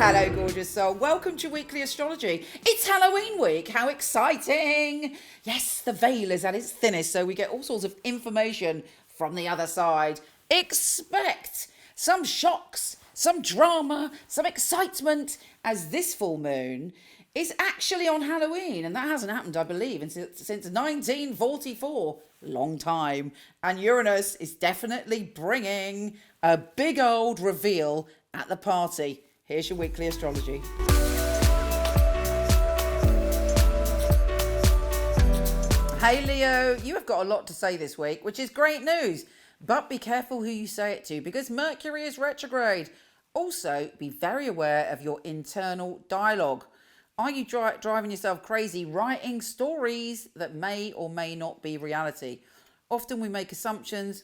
Hello, gorgeous soul. Welcome to Weekly Astrology. It's Halloween week. How exciting! Yes, the veil is at its thinnest, so we get all sorts of information from the other side. Expect some shocks, some drama, some excitement, as this full moon is actually on Halloween, and that hasn't happened, I believe, since 1944. Long time. And Uranus is definitely bringing a big old reveal at the party. Here's your weekly astrology. Hey Leo, you have got a lot to say this week, which is great news. But be careful who you say it to, because Mercury is retrograde. Also, be very aware of your internal dialogue. Are you driving yourself crazy writing stories that may or may not be reality? Often we make assumptions.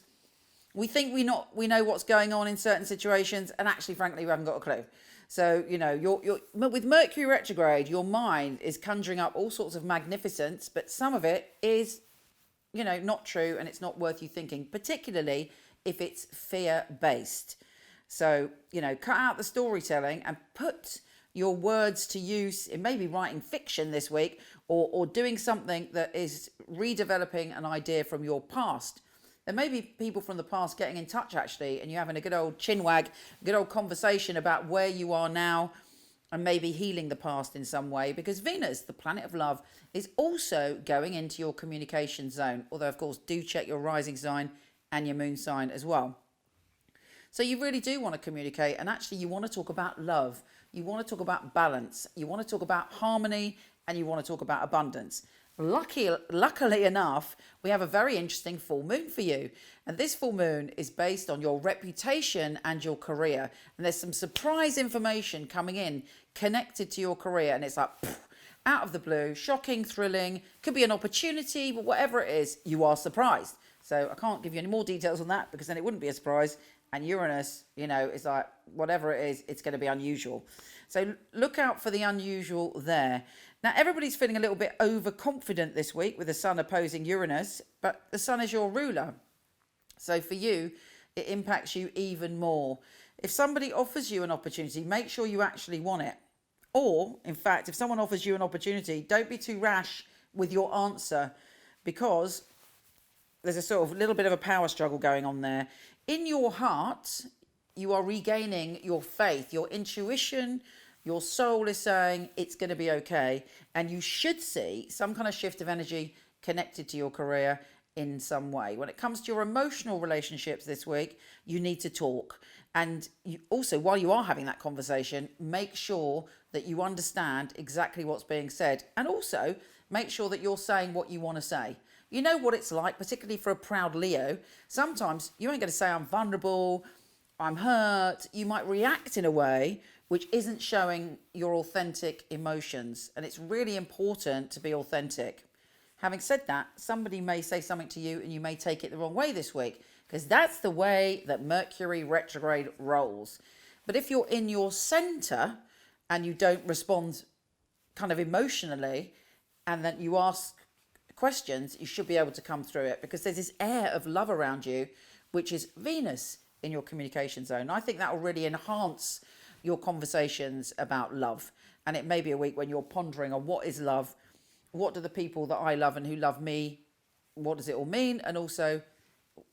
We think we know what's going on in certain situations, and actually, frankly, we haven't got a clue. So, you know, you're with Mercury retrograde, your mind is conjuring up all sorts of magnificence, but some of it is, you know, not true, and it's not worth you thinking, particularly if it's fear-based. So, you know, cut out the storytelling and put your words to use in maybe writing fiction this week, or doing something that is redeveloping an idea from your past. There may be people from the past getting in touch, actually, and you're having a good old chinwag, good old conversation about where you are now, and maybe healing the past in some way, because Venus, the planet of love, is also going into your communication zone. Although, of course, do check your rising sign and your moon sign as well. So you really do want to communicate, and actually you want to talk about love. You want to talk about balance. You want to talk about harmony, and you want to talk about abundance. Luckily enough, we have a very interesting full moon for you. And this full moon is based on your reputation and your career. And there's some surprise information coming in connected to your career. And it's like, out of the blue, shocking, thrilling, could be an opportunity, but whatever it is, you are surprised. So I can't give you any more details on that, because then it wouldn't be a surprise. And Uranus, you know, is like, whatever it is, it's going to be unusual. So look out for the unusual there. Now, everybody's feeling a little bit overconfident this week with the sun opposing Uranus, but the sun is your ruler. So for you, it impacts you even more. If somebody offers you an opportunity, make sure you actually want it. Or, in fact, if someone offers you an opportunity, don't be too rash with your answer, because there's a sort of little bit of a power struggle going on there. In your heart, you are regaining your faith, your intuition. Your soul is saying it's going to be okay. And you should see some kind of shift of energy connected to your career in some way. When it comes to your emotional relationships this week, you need to talk. And you also, while you are having that conversation, make sure that you understand exactly what's being said. And also make sure that you're saying what you want to say. You know what it's like, particularly for a proud Leo. Sometimes you ain't going to say I'm vulnerable, I'm hurt. You might react in a way which isn't showing your authentic emotions. And it's really important to be authentic. Having said that, somebody may say something to you and you may take it the wrong way this week, because that's the way that Mercury retrograde rolls. But if you're in your center and you don't respond kind of emotionally, and then you ask questions, you should be able to come through it, because there's this air of love around you, which is Venus in your communication zone. I think that will really enhance your conversations about love. And it may be a week when you're pondering on what is love, what do the people that I love and who love me, what does it all mean? And also,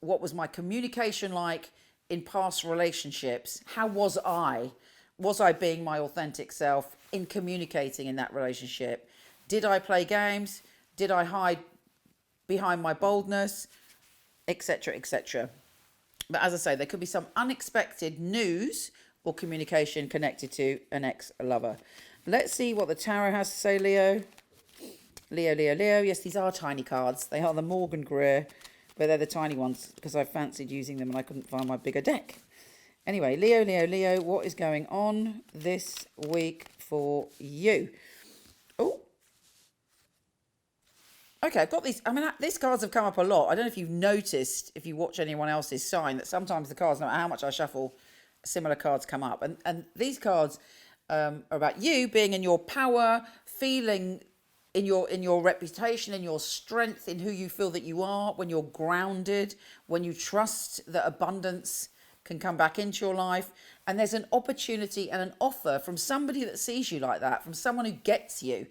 what was my communication like in past relationships? How was I? Was I being my authentic self in communicating in that relationship? Did I play games? Did I hide behind my boldness? Etc., etc. But as I say, there could be some unexpected news or communication connected to an ex-lover. Let's see what the tarot has to say, Leo. Leo. Yes, these are tiny cards. They are the Morgan Greer, but they're the tiny ones because I fancied using them and I couldn't find my bigger deck. Anyway, Leo, what is going on this week for you? Oh, okay, I've got these. I mean, these cards have come up a lot. I don't know if you've noticed, if you watch anyone else's sign, that sometimes the cards, no matter how much I shuffle, similar cards come up. And these cards are about you being in your power, feeling in your reputation, in your strength, in who you feel that you are, when you're grounded, when you trust that abundance can come back into your life, and there's an opportunity and an offer from somebody that sees you like that, from someone who gets you.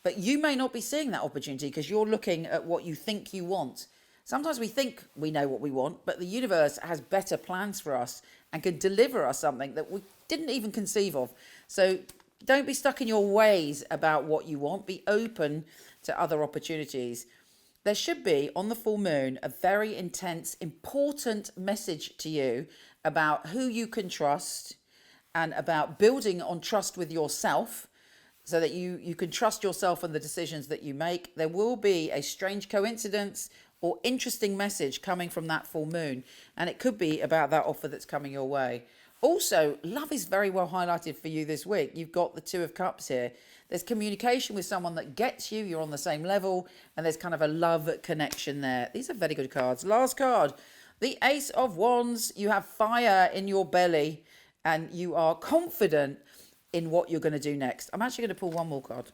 But you may not be seeing that opportunity because you're looking at what you think you want. Sometimes we think we know what we want, but the universe has better plans for us and can deliver us something that we didn't even conceive of. So don't be stuck in your ways about what you want. Be open to other opportunities. There should be, on the full moon, a very intense, important message to you about who you can trust and about building on trust with yourself so that you can trust yourself and the decisions that you make. There will be a strange coincidence or interesting message coming from that full moon, and it could be about that offer that's coming your way. Also, love is very well highlighted for you this week. You've got the Two of Cups here. There's communication with someone that gets you, you're on the same level, and there's kind of a love connection there. These are very good cards. Last card, the Ace of Wands. You have fire in your belly, and you are confident in what you're going to do next. I'm actually going to pull one more card.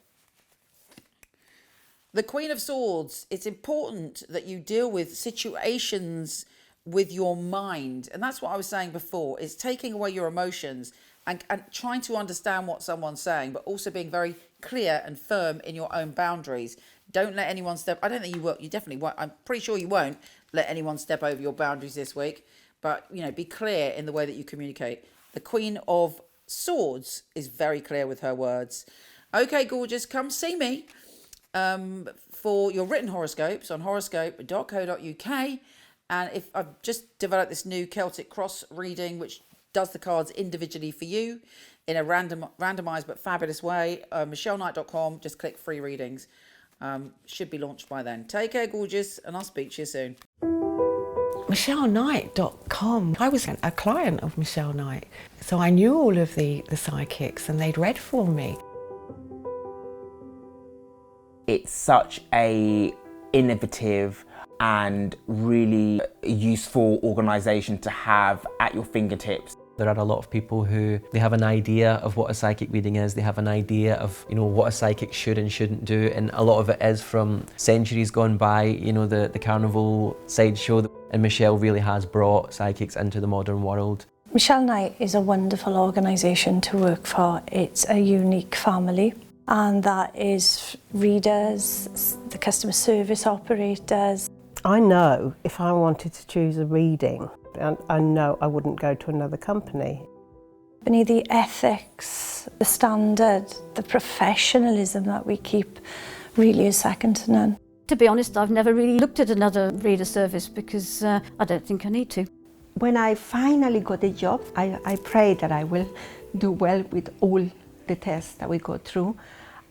The Queen of Swords. It's important that you deal with situations with your mind. And that's what I was saying before. It's taking away your emotions and trying to understand what someone's saying, but also being very clear and firm in your own boundaries. Don't let anyone step... I don't think you will. You definitely won't. I'm pretty sure you won't let anyone step over your boundaries this week. But, you know, be clear in the way that you communicate. The Queen of Swords is very clear with her words. Okay, gorgeous. Come see me for your written horoscopes on horoscope.co.uk. And if I've just developed this new Celtic cross reading, which does the cards individually for you in a randomized but fabulous way, michelleknight.com, just click free readings. Should be launched by then. Take care, gorgeous, and I'll speak to you soon. michelleknight.com. I was a client of Michele Knight, so I knew all of the psychics and they'd read for me. It's such a innovative and really useful organisation to have at your fingertips. There are a lot of people who they have an idea of what a psychic reading is, they have an idea of, you know, what a psychic should and shouldn't do, and a lot of it is from centuries gone by, you know, the carnival sideshow, and Michele really has brought psychics into the modern world. Michele Knight is a wonderful organisation to work for. It's a unique family, and that is readers, the customer service operators. I know if I wanted to choose a reading, I know I wouldn't go to another company. The ethics, the standard, the professionalism that we keep really is second to none. To be honest, I've never really looked at another reader service because I don't think I need to. When I finally got a job, I pray that I will do well with all the tests that we go through.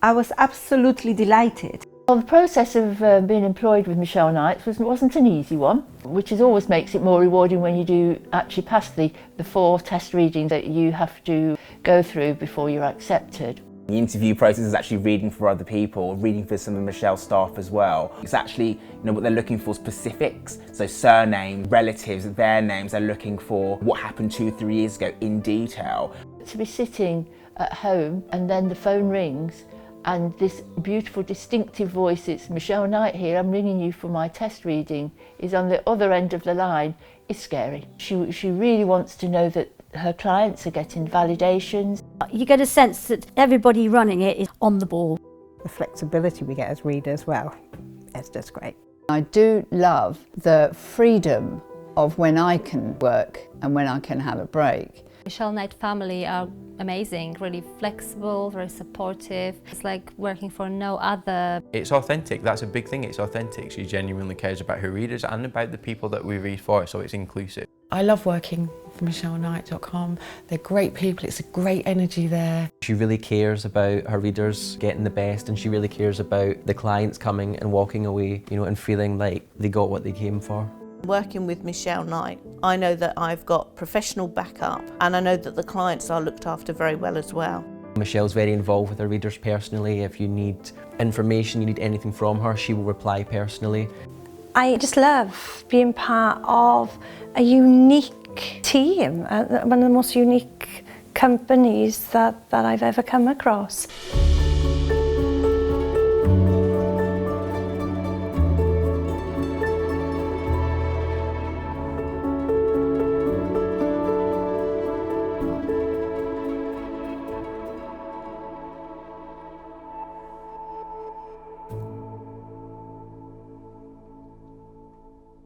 I was absolutely delighted. Well, the process of being employed with Michele Knight wasn't an easy one, which always makes it more rewarding when you do actually pass the 4 test readings that you have to go through before you're accepted. The interview process is actually reading for other people, reading for some of Michelle's staff as well. It's actually, you know, what they're looking for, specifics, so surname, relatives, their names. They're looking for what happened 2-3 years ago in detail. To be sitting at home and then the phone rings and this beautiful distinctive voice, it's Michele Knight here, I'm ringing you for my test reading, is on the other end of the line, is scary. She really wants to know that her clients are getting validations. You get a sense that everybody running it is on the ball. The flexibility we get as readers, well, it's just great. I do love the freedom of when I can work and when I can have a break. Michele Knight family are amazing, really flexible, very supportive. It's like working for no other. It's authentic, that's a big thing, it's authentic. She genuinely cares about her readers and about the people that we read for, so it's inclusive. I love working for michelleknight.com. They're great people, it's a great energy there. She really cares about her readers getting the best, and she really cares about the clients coming and walking away, you know, and feeling like they got what they came for. Working with Michele Knight, I know that I've got professional backup, and I know that the clients are looked after very well as well. Michelle's very involved with her readers personally. If you need information, you need anything from her, she will reply personally. I just love being part of a unique team, one of the most unique companies that I've ever come across. you.